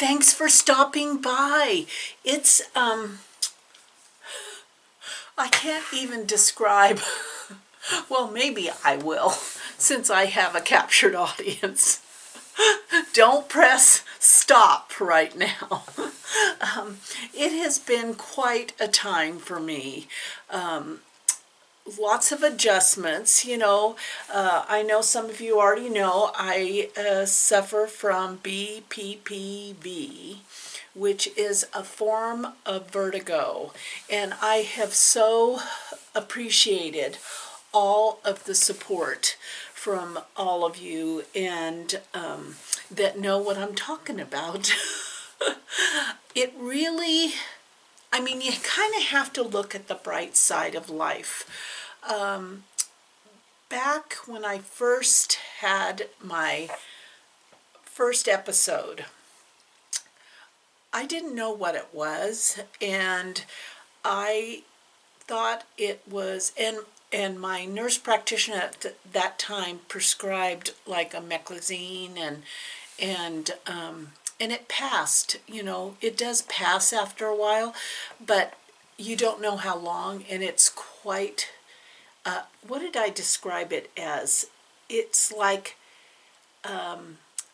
thanks for stopping by. It's, I can't even describe, well, maybe I will, since I have a captured audience. Don't press stop right now. It has been quite a time for me. Lots of adjustments, you know. I know some of you already know I suffer from BPPV, which is a form of vertigo, and I have so appreciated all of the support from all of you and that know what I'm talking about. It really, I mean, you kind of have to look at the bright side of life. Back when I first had my first episode, I didn't know what it was, and I thought it was, and my nurse practitioner at that time prescribed like a meclizine, and it passed. You know, it does pass after a while, but you don't know how long, and it's quite, what did I describe it as? It's like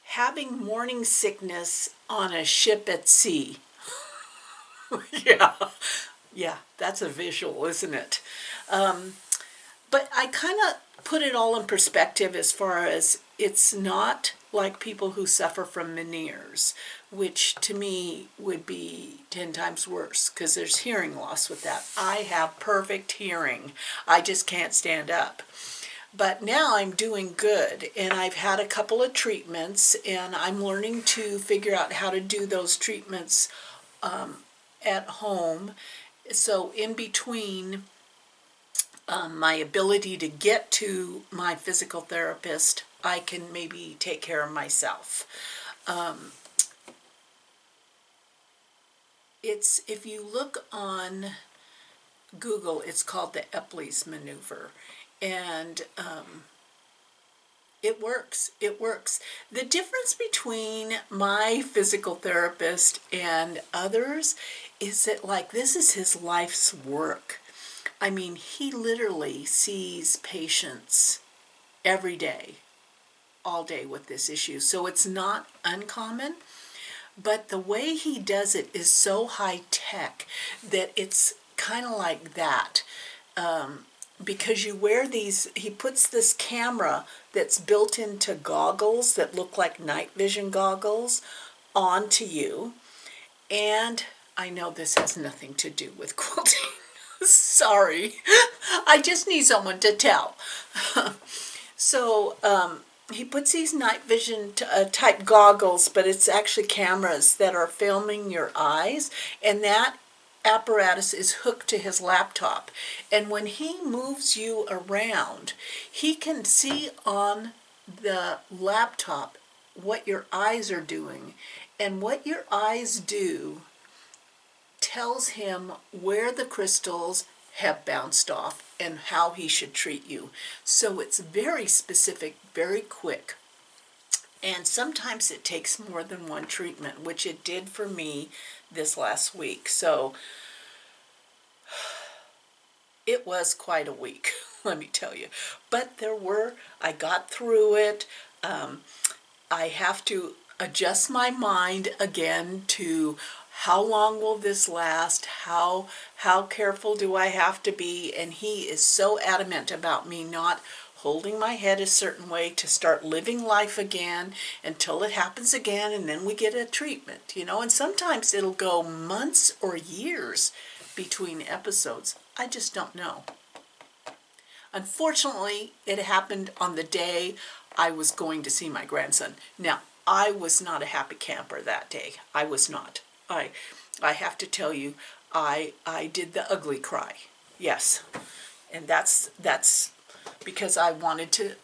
having morning sickness on a ship at sea. Yeah, that's a visual, isn't it? But I kind of put it all in perspective as far as it's not like people who suffer from Meniere's, which to me would be 10 times worse because there's hearing loss with that. I have perfect hearing. I just can't stand up. But now I'm doing good, and I've had a couple of treatments, and I'm learning to figure out how to do those treatments at home. So in between my ability to get to my physical therapist, I can maybe take care of myself. If you look on Google, it's called the Epley's maneuver, and it works. It works. The difference between my physical therapist and others is that, like, this is his life's work. I mean, he literally sees patients every day, all day with this issue. So it's not uncommon, but the way he does it is so high tech that it's kind of like that. Because you wear these, he puts this camera that's built into goggles that look like night vision goggles onto you. And I know this has nothing to do with quilting. Sorry, I just need someone to tell. So he puts these night vision type goggles, but it's actually cameras that are filming your eyes, and that apparatus is hooked to his laptop. And when he moves you around, he can see on the laptop what your eyes are doing, and what your eyes do tells him where the crystals have bounced off and how he should treat you. So it's very specific, very quick. And sometimes it takes more than one treatment, which it did for me this last week. So it was quite a week, let me tell you. But I got through it. I have to adjust my mind again to how long will this last? How careful do I have to be? And he is so adamant about me not holding my head a certain way to start living life again until it happens again, and then we get a treatment, you know. And sometimes it'll go months or years between episodes. I just don't know. Unfortunately, it happened on the day I was going to see my grandson. Now, I was not a happy camper that day. I was not. I have to tell you, I did the ugly cry. Yes. And that's because I wanted to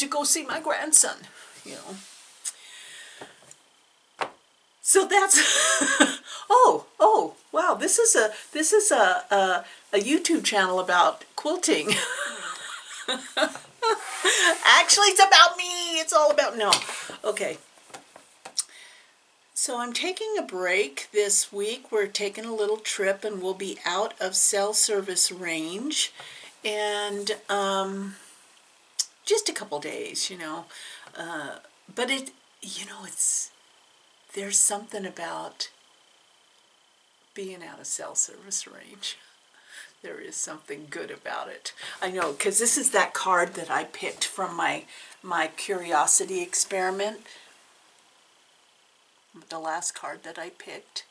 go see my grandson, you know. So that's oh wow, this is a YouTube channel about quilting. Actually, it's about me. It's all about, no. Okay. So I'm taking a break this week. We're taking a little trip and we'll be out of cell service range, and just a couple days, but there's something about being out of cell service range. There is something good about it. I know, because this is that card that I picked from my curiosity experiment. The last card that I picked.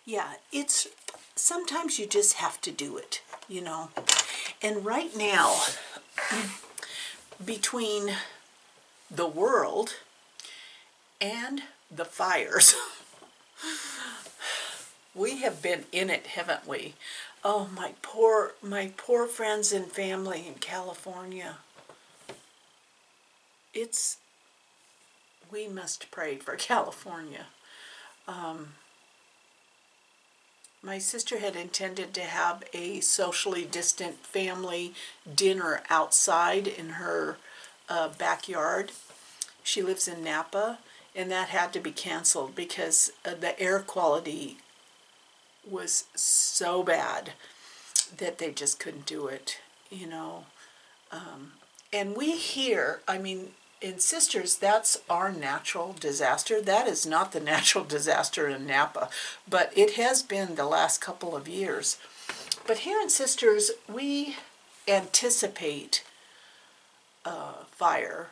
Yeah, it's sometimes you just have to do it, And right now, between the world and the fires, we have been in it, haven't we? Oh, my poor friends and family in California. We must pray for California. My sister had intended to have a socially distant family dinner outside in her backyard. She lives in Napa, and that had to be canceled because the air quality was so bad that they just couldn't do it, And we here, in Sisters, that's our natural disaster. That is not the natural disaster in Napa, but it has been the last couple of years. But here in Sisters, we anticipate fire.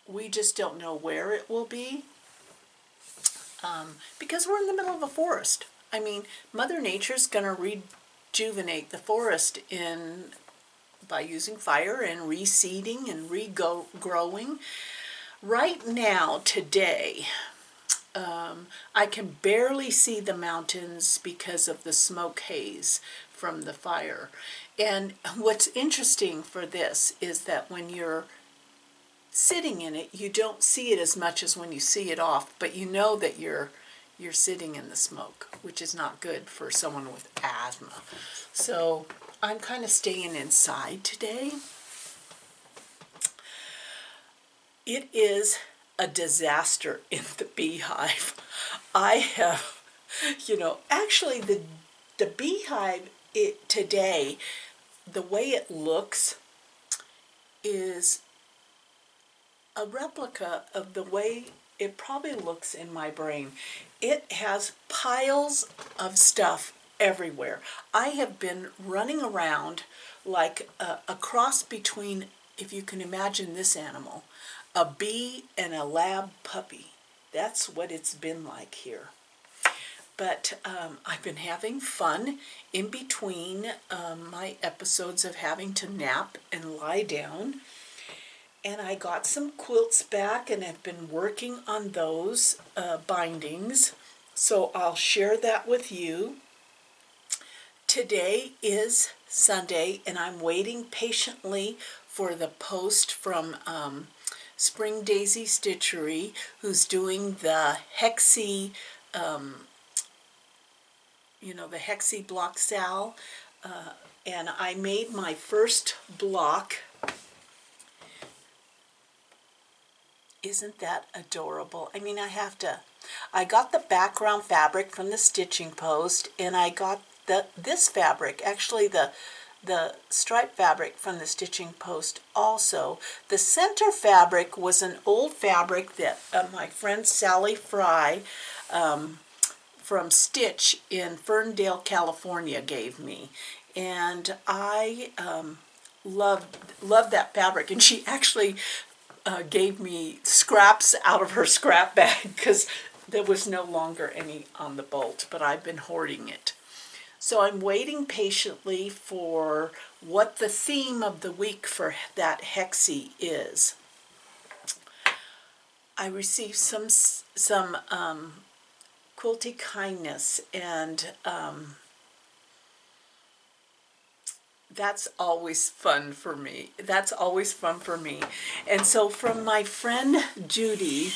We just don't know where it will be, because we're in the middle of a forest. Mother Nature's going to rejuvenate the forest by using fire and reseeding and regrowing. Right now, today, I can barely see the mountains because of the smoke haze from the fire. And what's interesting for this is that when you're sitting in it, you don't see it as much as when you see it off, but you know that you're sitting in the smoke, which is not good for someone with asthma. So I'm kind of staying inside today. It is a disaster in the beehive. I have, actually the beehive today, the way it looks is a replica of the way it probably looks in my brain. It has piles of stuff everywhere. I have been running around like a cross between, if you can imagine this animal, a bee and a lab puppy. That's what it's been like here. But I've been having fun in between my episodes of having to nap and lie down. And I got some quilts back and have been working on those bindings. So I'll share that with you. Today is Sunday, and I'm waiting patiently for the post from Spring Daisy Stitchery, who's doing the Hexi, the Hexi block sal. And I made my first block. Isn't that adorable? I got the background fabric from the stitching post, and I got this fabric, actually the stripe fabric from the stitching post also. The center fabric was an old fabric that my friend Sally Fry from Stitch in Ferndale, California gave me. And I loved that fabric, and she actually gave me scraps out of her scrap bag because there was no longer any on the bolt, but I've been hoarding it. So I'm waiting patiently for what the theme of the week for that Hexi is. I received some quilty kindness, and that's always fun for me. And so from my friend Judy,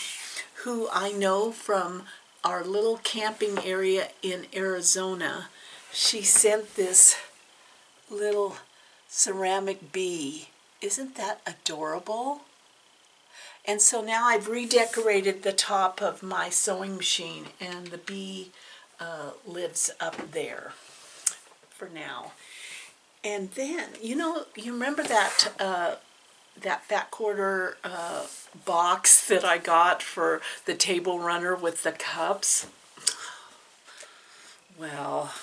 who I know from our little camping area in Arizona, she sent this little ceramic bee. Isn't that adorable? And so now I've redecorated the top of my sewing machine, and the bee lives up there for now. And then, you remember that that fat quarter box that I got for the table runner with the cups? Well,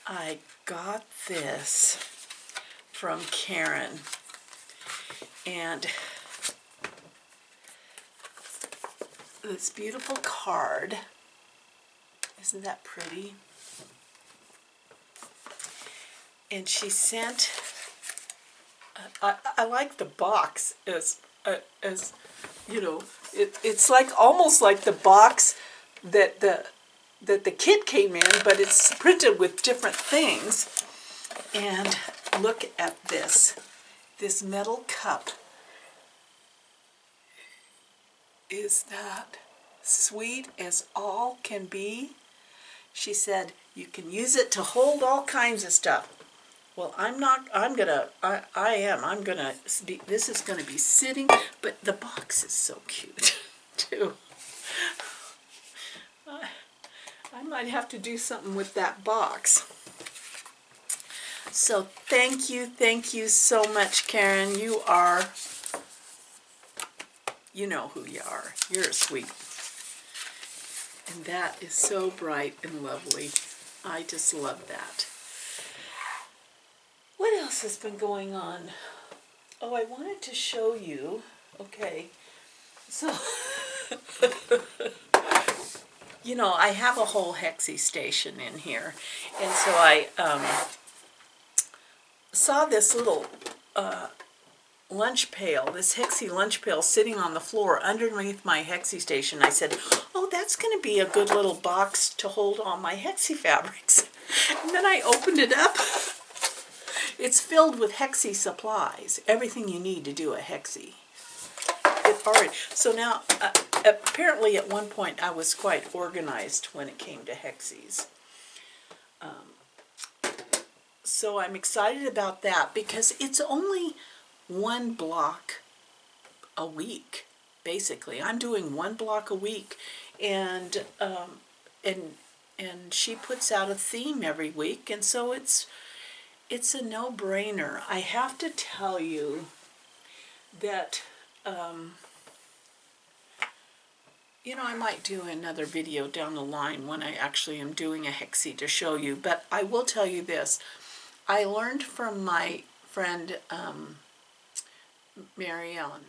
I got this from Karen, and this beautiful card. Isn't that pretty? And she sent, I like the box as it's like almost like the box that the kit came in, but it's printed with different things. And look at this metal cup. Is that sweet as all can be? She said, you can use it to hold all kinds of stuff. Well, this is gonna be sitting, but the box is so cute, too. I might have to do something with that box. So thank you so much, Karen. You know who you are. You're sweet. And that is so bright and lovely. I just love that. What else has been going on? Oh, I wanted to show you. Okay, so, I have a whole Hexi station in here. And so I saw this little lunch pail, this Hexi lunch pail sitting on the floor underneath my Hexi station. I said, oh, that's going to be a good little box to hold all my Hexi fabrics. And then I opened it up. It's filled with Hexi supplies, everything you need to do a Hexi. So now, apparently at one point I was quite organized when it came to Hexis. So I'm excited about that because it's only one block a week, basically. I'm doing one block a week, and she puts out a theme every week, and so it's a no-brainer. I have to tell you that I might do another video down the line when I actually am doing a Hexi to show you, but I will tell you this. I learned from my friend Mary Ellen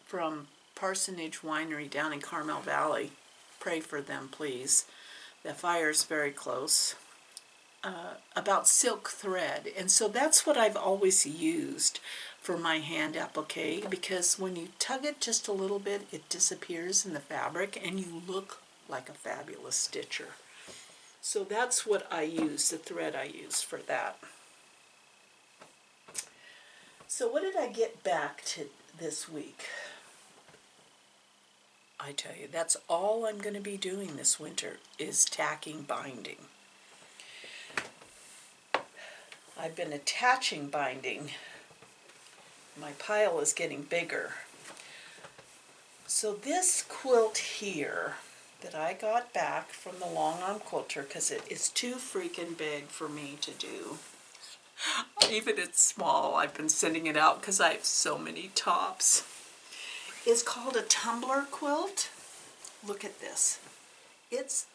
from Parsonage Winery down in Carmel Valley. Pray for them, please. The fire's very close. About silk thread. And so that's what I've always used for my hand applique, because when you tug it just a little bit, it disappears in the fabric and you look like a fabulous stitcher. So that's what I use, the thread I use for that. So what did I get back to this week? I tell you, that's all I'm going to be doing this winter is tacking binding. I've been attaching binding. My pile is getting bigger. So this quilt here that I got back from the long arm quilter, because it is too freaking big for me to do. Even it's small, I've been sending it out because I have so many tops. It's called a tumbler quilt. Look at this. It's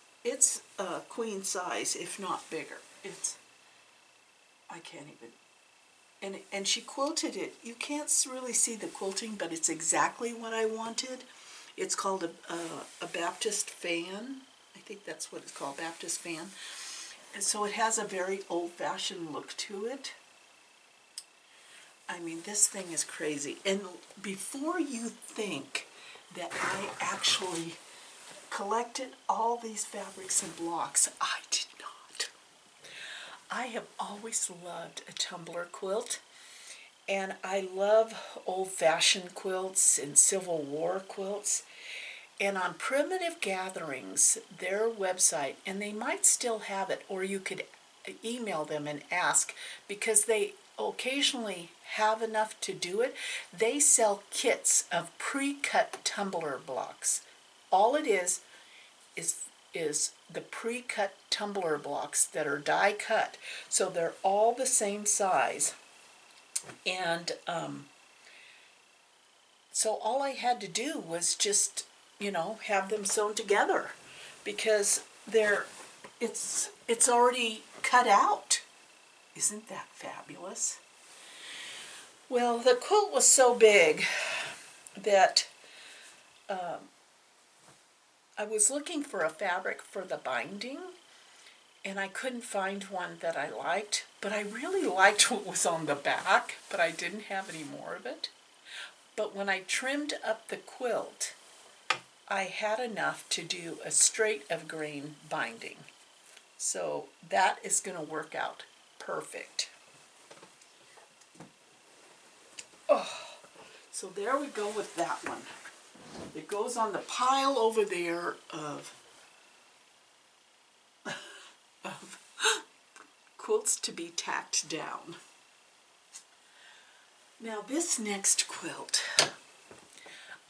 queen size, if not bigger. I can't even. And she quilted it. You can't really see the quilting, but it's exactly what I wanted. It's called a Baptist fan. I think that's what it's called, Baptist fan. And so it has a very old-fashioned look to it. I mean, this thing is crazy. And before you think that I actually collected all these fabrics and blocks, I did not. I have always loved a tumbler quilt, and I love old-fashioned quilts and Civil War quilts. And on Primitive Gatherings, their website, and they might still have it, or you could email them and ask, because they occasionally have enough to do it, they sell kits of pre-cut tumbler blocks. All it is the pre-cut tumbler blocks that are die cut, so they're all the same size. And so all I had to do was just, have them sewn together, because it's already cut out. Isn't that fabulous? Well, the quilt was so big that I was looking for a fabric for the binding, and I couldn't find one that I liked, but I really liked what was on the back, but I didn't have any more of it. But when I trimmed up the quilt, I had enough to do a straight of grain binding. So that is going to work out perfect. Oh, so there we go with that one. It goes on the pile over there of quilts to be tacked down. Now this next quilt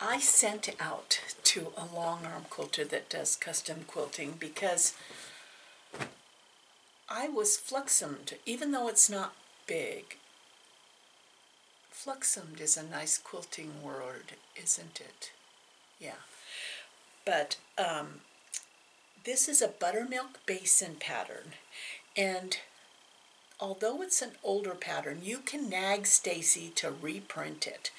I sent out to a long arm quilter that does custom quilting, because I was fluxumed, even though it's not big. Fluxumed is a nice quilting word, isn't it? Yeah. But this is a buttermilk basin pattern, and although it's an older pattern, you can nag Stacy to reprint it.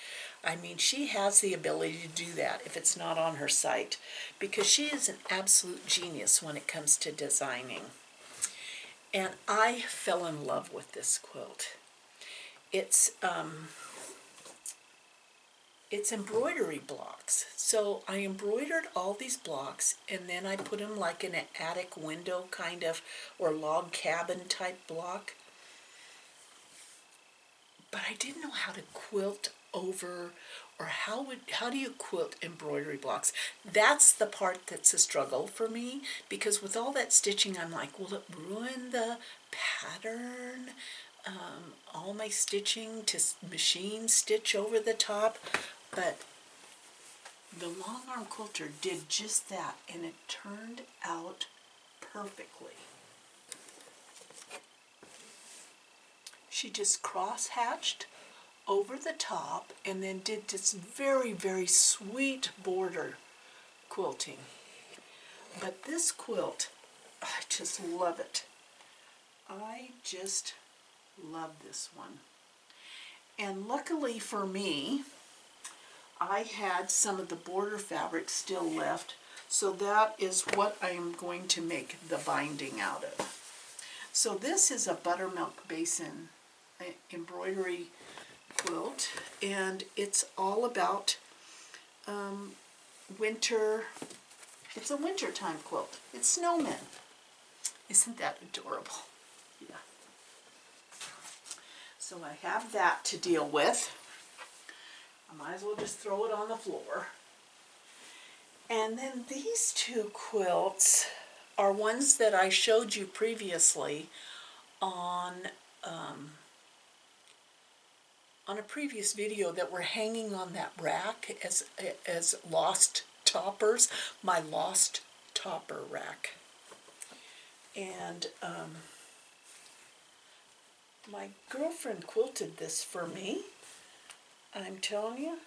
I mean, she has the ability to do that if it's not on her site, because she is an absolute genius when it comes to designing. And I fell in love with this quilt. It's embroidery blocks. So I embroidered all these blocks, and then I put them like in an attic window kind of, or log cabin type block. But I didn't know how to quilt over, or how do you quilt embroidery blocks? That's the part that's a struggle for me, because with all that stitching, I'm like, will it ruin the pattern? All my stitching to machine stitch over the top. But the long arm quilter did just that, and it turned out perfectly. She just cross-hatched over the top and then did this very, very sweet border quilting. But this quilt, I just love it. I just love this one. And luckily for me, I had some of the border fabric still left, so that is what I am going to make the binding out of. So this is a buttermilk basin embroidery quilt, and it's all about winter. It's a wintertime quilt. It's snowmen. Isn't that adorable? Yeah. So I have that to deal with. I might as well just throw it on the floor. And then these two quilts are ones that I showed you previously on a previous video that were hanging on that rack as lost toppers, my lost topper rack. And my girlfriend quilted this for me. I'm telling you,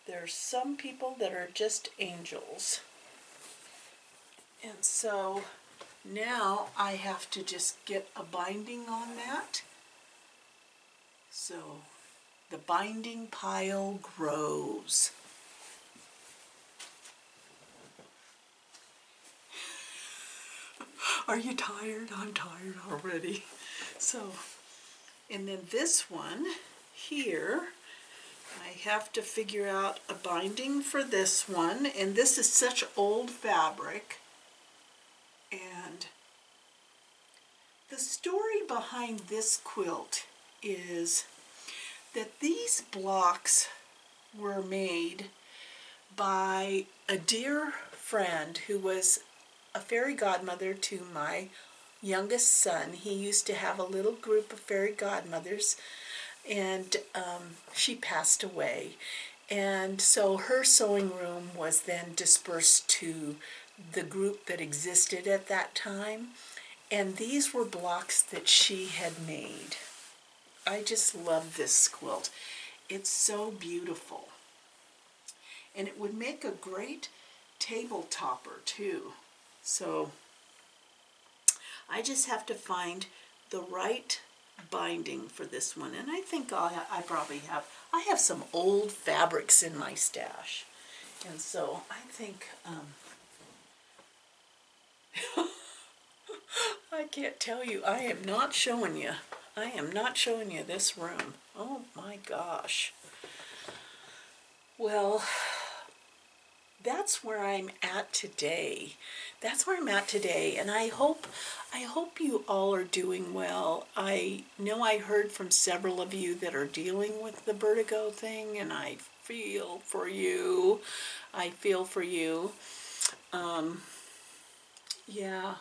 there's some people that are just angels. And so now I have to just get a binding on that. So the binding pile grows. Are you tired? I'm tired already. So, and then this one here, I have to figure out a binding for this one, and this is such old fabric. And the story behind this quilt is that these blocks were made by a dear friend who was a fairy godmother to my youngest son. He used to have a little group of fairy godmothers and she passed away. And so her sewing room was then dispersed to the group that existed at that time. And these were blocks that she had made. I just love this quilt. It's so beautiful. And it would make a great table topper too. So I just have to find the right binding for this one. And I think I probably have some old fabrics in my stash. And so I think, I can't tell you, I am not showing you. I am not showing you this room. Oh my gosh. Well, that's where I'm at today. That's where I'm at today, and I hope you all are doing well. I know I heard from several of you that are dealing with the vertigo thing, and I feel for you. I feel for you. Yeah.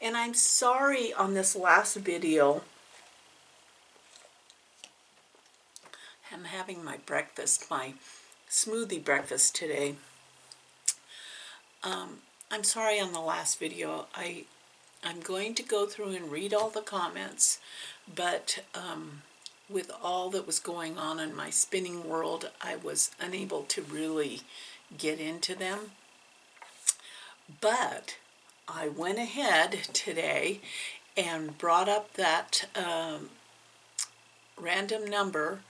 And I'm sorry on this last video. I'm having my breakfast, my smoothie breakfast today. I'm sorry on the last video. I'm going to go through and read all the comments, but with all that was going on in my spinning world, I was unable to really get into them. But I went ahead today and brought up that random number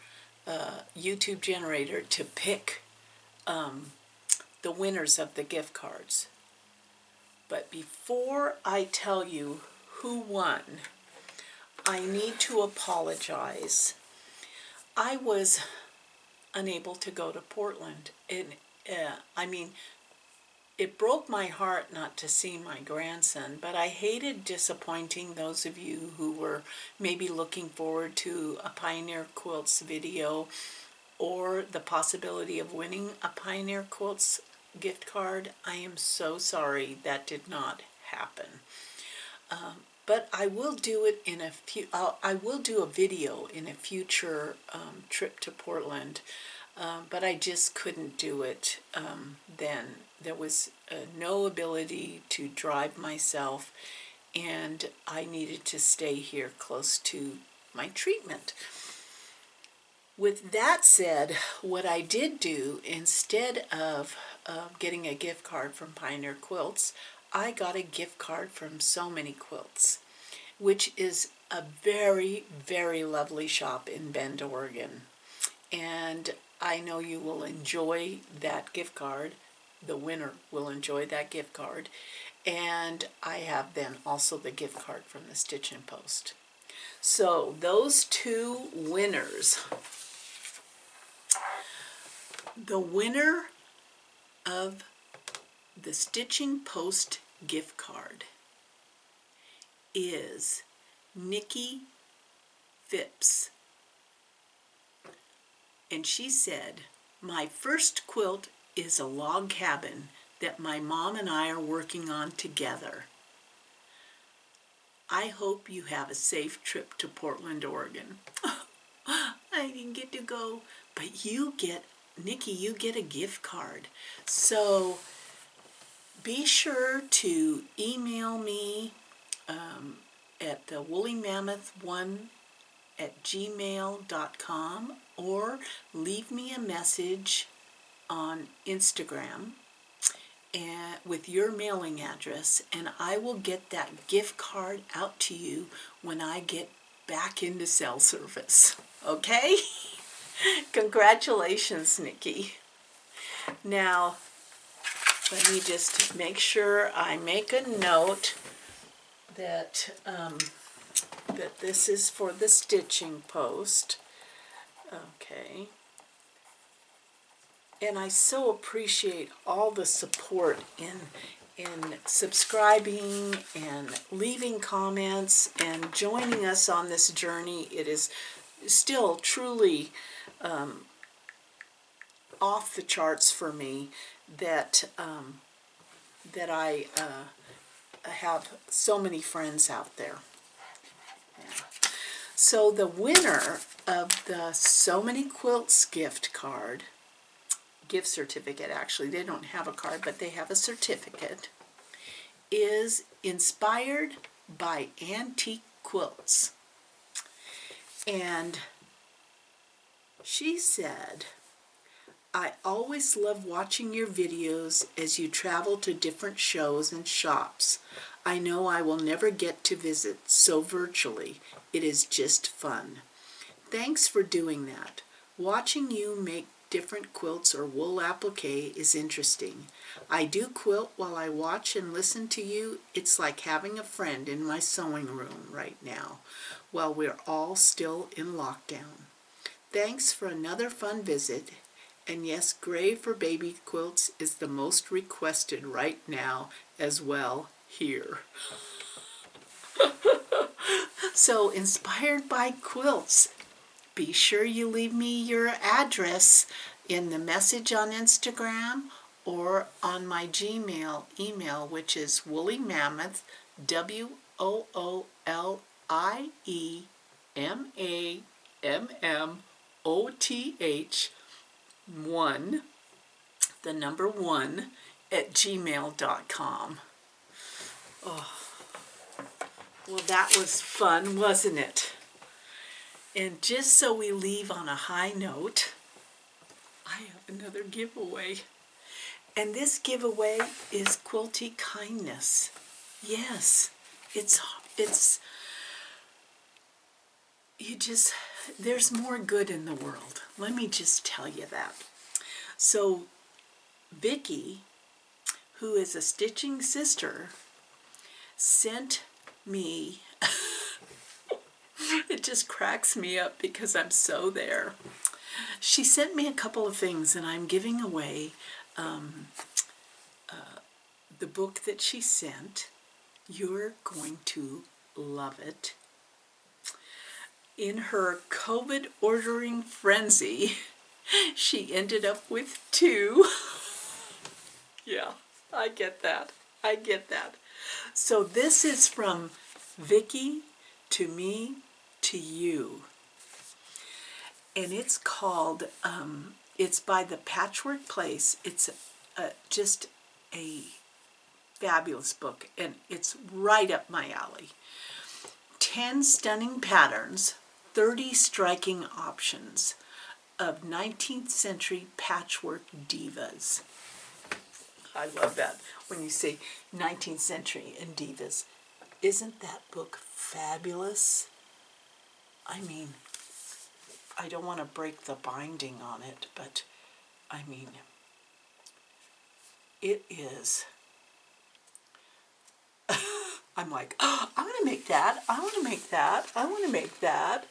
YouTube generator to pick the winners of the gift cards. But before I tell you who won, I need to apologize. I was unable to go to Portland, and I mean, it broke my heart not to see my grandson, but I hated disappointing those of you who were maybe looking forward to a Pioneer Quilts video or the possibility of winning a Pioneer Quilts gift card. I am so sorry that did not happen. But I will do it in I will do a video in a future trip to Portland. But I just couldn't do it then. There was no ability to drive myself, and I needed to stay here close to my treatment. With that said, what I did do, instead of getting a gift card from Pioneer Quilts, I got a gift card from So Many Quilts, which is a very, very lovely shop in Bend, Oregon. And I know you will enjoy that gift card. The winner will enjoy that gift card. And I have then also the gift card from the Stitch and Post. So those two winners, the winner of the Stitching Post gift card is Nikki Phipps. And she said, "My first quilt is a log cabin that my mom and I are working on together. I hope you have a safe trip to Portland, Oregon." I didn't get to go, but you get, Nikki, you get a gift card. So be sure to email me at the woolymammoth1@gmail.com or leave me a message on Instagram with your mailing address, and I will get that gift card out to you when I get back into cell service. Okay? Congratulations, Nikki. Now, let me just make sure I make a note that that this is for the Stitching Post. Okay. And I so appreciate all the support in subscribing and leaving comments and joining us on this journey. It is still truly off the charts for me that that I have so many friends out there. Yeah. So the winner of the So Many Quilts gift certificate actually, they don't have a card, but they have a certificate, is Inspired by Antique Quilts. And she said, I always love watching your videos as you travel to different shows and shops. I know I will never get to visit, so virtually, it is just fun. Thanks for doing that. Watching you make different quilts or wool applique is interesting. I do quilt while I watch and listen to you. It's like having a friend in my sewing room right now, while we're all still in lockdown. Thanks for another fun visit. And yes, gray for baby quilts is the most requested right now as well here. So, inspired by quilts. Be sure you leave me your address in the message on Instagram or on my Gmail email, which is woolymammoth, WOOLIEMAMMOTH 1, the number 1, at gmail.com. Oh, well, that was fun, wasn't it? And just so we leave on a high note, I have another giveaway. And this giveaway is Quilty Kindness. Yes, there's more good in the world. Let me just tell you that. So Vicki, who is a stitching sister, sent me, it just cracks me up because I'm so there. She sent me a couple of things, and I'm giving away the book that she sent. You're going to love it. In her COVID ordering frenzy, she ended up with 2. Yeah, I get that. I get that. So this is from Vicki to me to you. And it's called, it's by the Patchwork Place. It's just a fabulous book, and it's right up my alley. 10 stunning patterns, 30 striking options of 19th century patchwork divas. I love that when you say 19th century and divas. Isn't that book fabulous? I mean, I don't want to break the binding on it, but I mean, it is. I'm like, oh, I want to make that. I want to make that. I want to make that.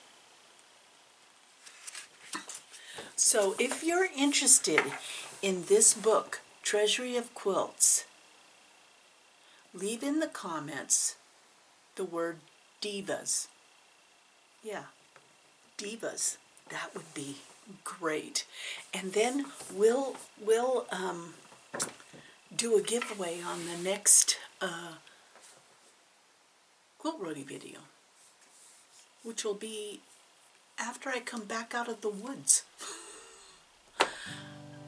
So if you're interested in this book, Treasury of Quilts, leave in the comments the word divas. Yeah, divas. That would be great. And then we'll do a giveaway on the next Quilt Roadie video, which will be after I come back out of the woods.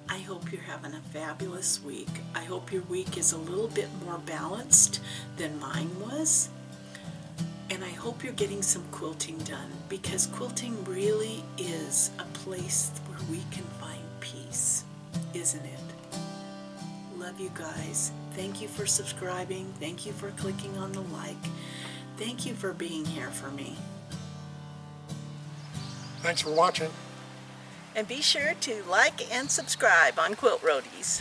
I hope you're having a fabulous week. I hope your week is a little bit more balanced than mine was. And I hope you're getting some quilting done, because quilting really is a place where we can find peace, isn't it? Love you guys. Thank you for subscribing. Thank you for clicking on the like. Thank you for being here for me. Thanks for watching. And be sure to like and subscribe on Quilt Roadies.